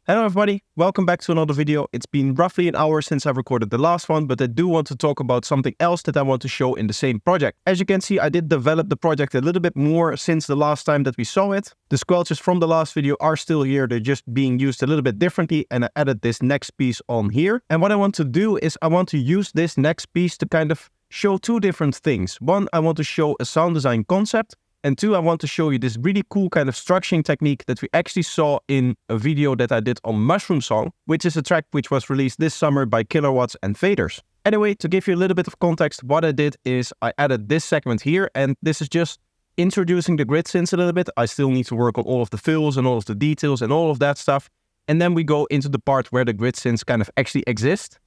Hello everybody, welcome back to another video. It's been roughly an hour since I've recorded the last one, but I do want to talk about something else that I want to show in the same project. As you can see, I did develop the project a little bit more since the last time that we saw it. The squelches from the last video are still here, they're just being used a little bit differently, and I added this next piece on here. And what I want to do is I want to use this next piece to kind of show two different things. One, I want to show a sound design concept. And two, I want to show you this really cool kind of structuring technique that we actually saw in a video that I did on Mushroom Song, which is a track which was released this summer by Kilowatts and Faders. Anyway, to give you a little bit of context, what I did is I added this segment here, and this is just introducing the grid synths a little bit. I still need to work on all of the fills and all of the details and all of that stuff. And then we go into the part where the grid synths kind of actually exist.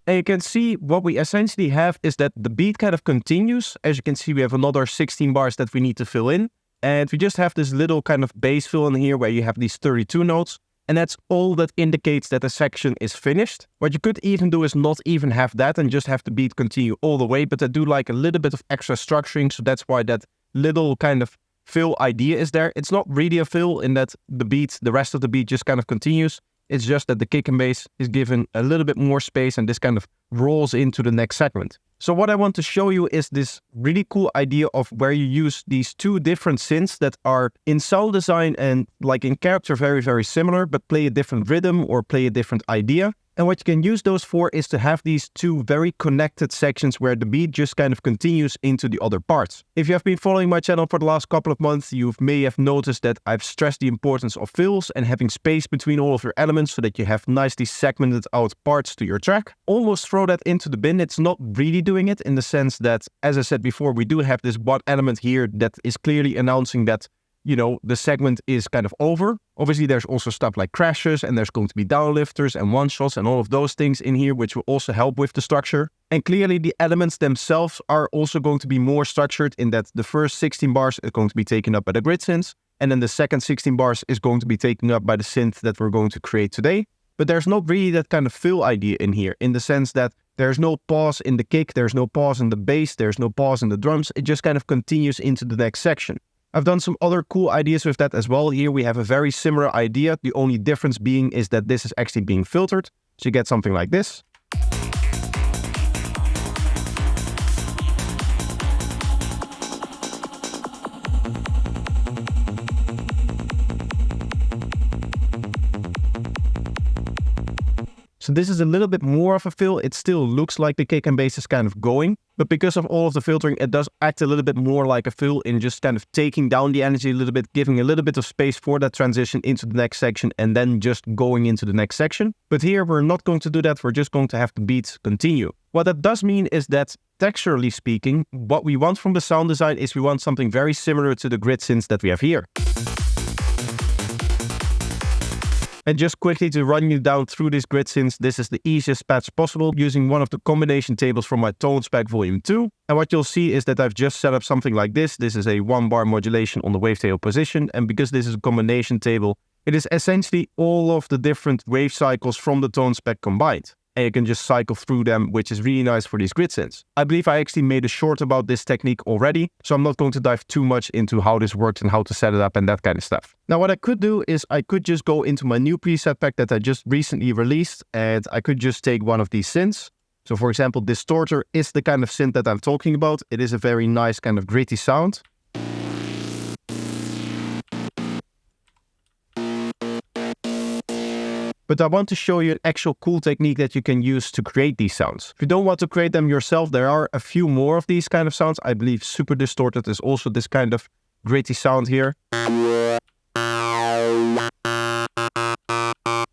And you can see what we essentially have is that the beat kind of continues. As you can see, we have another 16 bars that we need to fill in. And we just have this little kind of bass fill in here where you have these 32 notes. And that's all that indicates that the section is finished. What you could even do is not even have that and just have the beat continue all the way. But I do like a little bit of extra structuring. So that's why that little kind of fill idea is there. It's not really a fill in that the rest of the beat just kind of continues. It's just that the kick and bass is given a little bit more space and this kind of rolls into the next segment. So what I want to show you is this really cool idea of where you use these two different synths that are in sound design and like in character very, very similar, but play a different rhythm or play a different idea. And what you can use those for is to have these two very connected sections where the beat just kind of continues into the other parts. If you have been following my channel for the last couple of months, you may have noticed that I've stressed the importance of fills and having space between all of your elements so that you have nicely segmented out parts to your track. Almost throw that into the bin. It's not really doing it in the sense that, as I said before, we do have this one element here that is clearly announcing that the segment is kind of over. Obviously, there's also stuff like crashes and there's going to be downlifters and one-shots and all of those things in here, which will also help with the structure. And clearly, the elements themselves are also going to be more structured in that the first 16 bars is going to be taken up by the grid synths, and then the second 16 bars is going to be taken up by the synth that we're going to create today. But there's not really that kind of fill idea in here, in the sense that there's no pause in the kick, there's no pause in the bass, there's no pause in the drums. It just kind of continues into the next section. I've done some other cool ideas with that as well. Here we have a very similar idea. The only difference being is that this is actually being filtered. So you get something like this. So this is a little bit more of a fill. It still looks like the kick and bass is kind of going, but because of all of the filtering, it does act a little bit more like a fill in just kind of taking down the energy a little bit, giving a little bit of space for that transition into the next section and then just going into the next section. But here we're not going to do that. We're just going to have the beat continue. What that does mean is that texturally speaking, what we want from the sound design is we want something very similar to the grid synths that we have here. And just quickly to run you down through this grid synths, this is the easiest patch possible using one of the combination tables from my Tone Spec Volume 2. And what you'll see is that I've just set up something like this. This is a 1-bar modulation on the wavetail position. And because this is a combination table, it is essentially all of the different wave cycles from the Tone Spec combined. And you can just cycle through them, which is really nice for these grid synths. I believe I actually made a short about this technique already, so I'm not going to dive too much into how this works and how to set it up and that kind of stuff. Now what I could do is I could just go into my new preset pack that I just recently released, and I could just take one of these synths. So for example, Distorter is the kind of synth that I'm talking about. It is a very nice kind of gritty sound. But I want to show you an actual cool technique that you can use to create these sounds. If you don't want to create them yourself, there are a few more of these kind of sounds. I believe Super Distorted is also this kind of gritty sound here.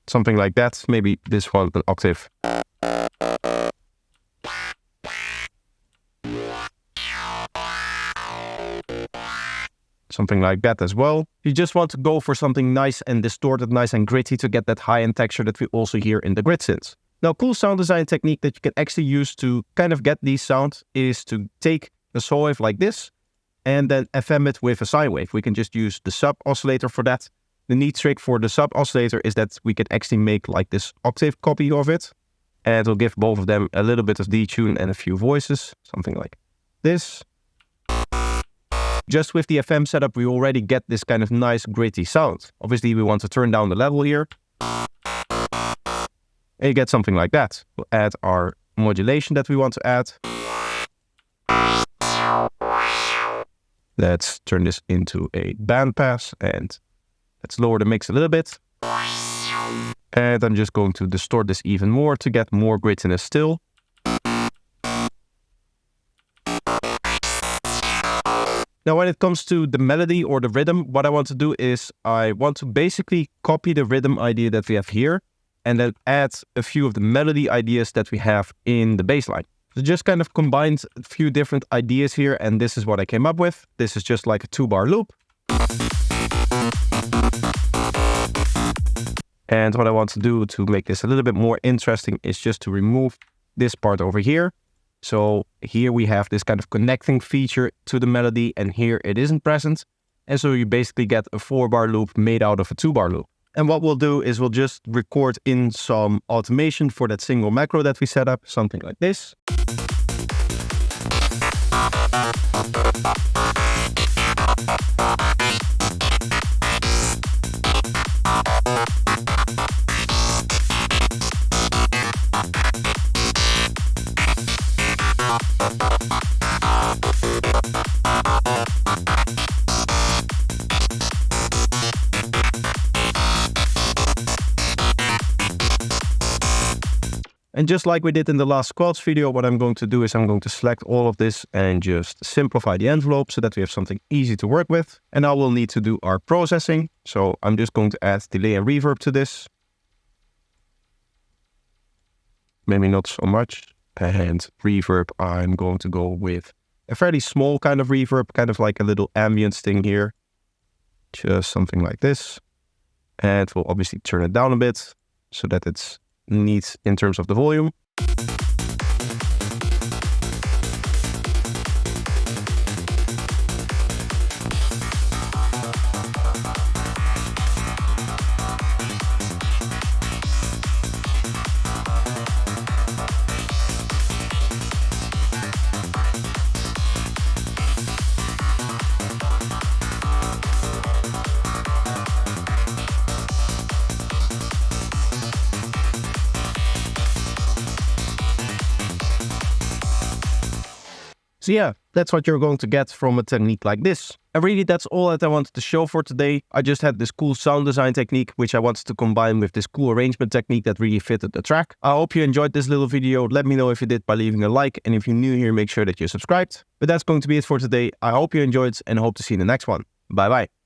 Something like that. Maybe this one an octave. Something like that as well. You just want to go for something nice and distorted, nice and gritty to get that high-end texture that we also hear in the grid synths. Now, cool sound design technique that you can actually use to kind of get these sounds is to take a saw wave like this and then FM it with a sine wave. We can just use the sub oscillator for that. The neat trick for the sub oscillator is that we can actually make like this octave copy of it, and it'll give both of them a little bit of detune and a few voices, something like this. Just with the FM setup, we already get this kind of nice gritty sound. Obviously, we want to turn down the level here. And you get something like that. We'll add our modulation that we want to add. Let's turn this into a bandpass and let's lower the mix a little bit. And I'm just going to distort this even more to get more grittiness still. Now, when it comes to the melody or the rhythm, what I want to do is I want to basically copy the rhythm idea that we have here and then add a few of the melody ideas that we have in the bass line. So just kind of combined a few different ideas here, and this is what I came up with. This is just like a 2-bar loop. And what I want to do to make this a little bit more interesting is just to remove this part over here. So here we have this kind of connecting feature to the melody, and here it isn't present. And so you basically get a 4-bar loop made out of a 2-bar loop. And what we'll do is we'll just record in some automation for that single macro that we set up, something like this. And just like we did in the last squelch video, what I'm going to do is I'm going to select all of this and just simplify the envelope so that we have something easy to work with. And now we'll need to do our processing. So I'm just going to add delay and reverb to this. Maybe not so much. And reverb, I'm going to go with a fairly small kind of reverb, kind of like a little ambience thing here. Just something like this. And we'll obviously turn it down a bit so that it's neat in terms of the volume. So yeah, that's what you're going to get from a technique like this. And really, that's all that I wanted to show for today. I just had this cool sound design technique, which I wanted to combine with this cool arrangement technique that really fitted the track. I hope you enjoyed this little video. Let me know if you did by leaving a like. And if you're new here, make sure that you're subscribed. But that's going to be it for today. I hope you enjoyed and hope to see you in the next one. Bye bye.